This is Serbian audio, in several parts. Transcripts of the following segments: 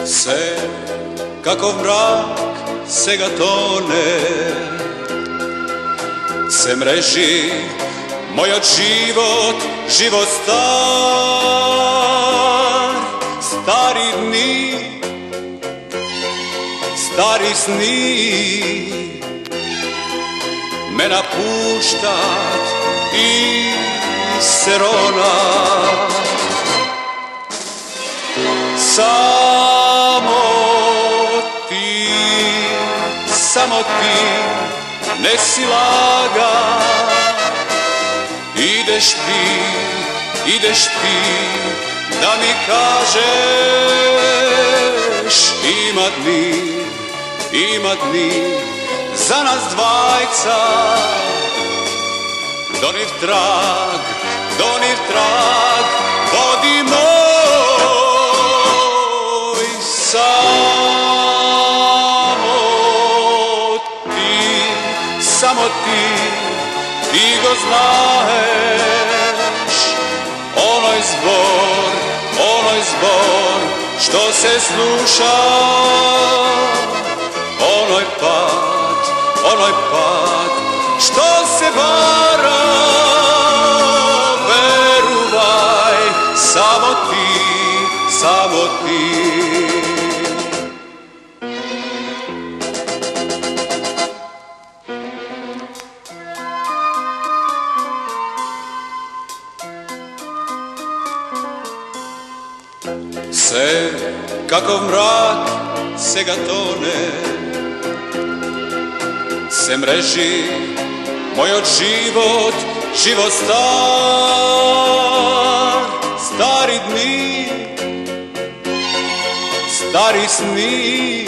Se kako mrak se ga tone, se mreži moj od život star. Stari dni, stari sni me napuštat i se ronat. Samo ti ne si laga, ideš ti da mi kažeš ima dni za nas dvajca. Doniv trag vodi moj, samo ti go znaš. Onoj zbor što se sluša, onoj pad što se vara. Veruvaj, samo ti se kakov mrak se ga tone, se mreži moj od život star. Stari dni, stari sni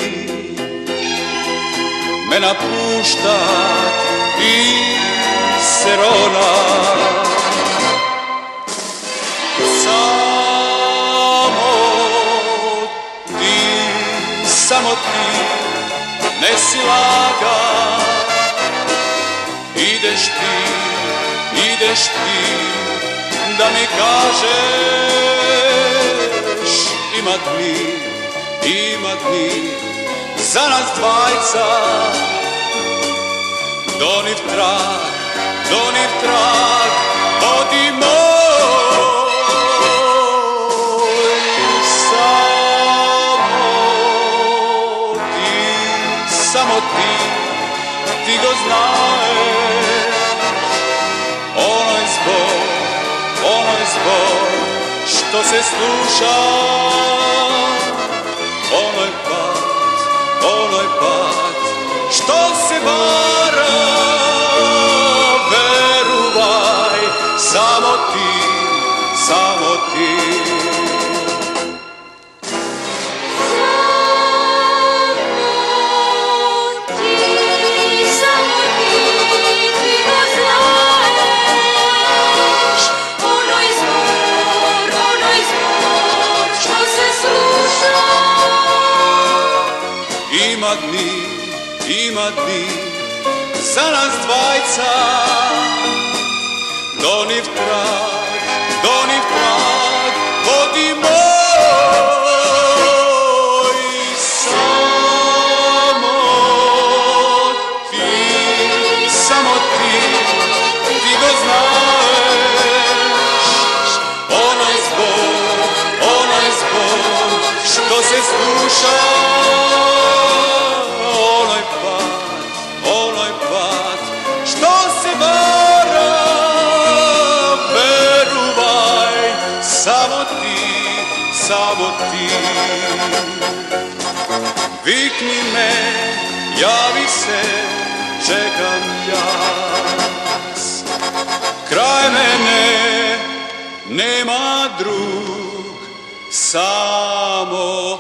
me napuštat i se ronat. Samo ti ne si laga, ideš ti da mi kažeš ima dni za nas dvajca. Doniv trag vodi moj, samo ti go znaš. Onoj zbor što se sluša, onoj pad što se vara. Veruvaj, samo ti ima dni za nas dvajca. Doniv trag vodi moj, samo ti go znaš. Onoj zbor što se sluša, onoj pad što se vara. Veruvaj, samo ti vikni me, javi se, čekam jas. Kraj mene nema drug, samo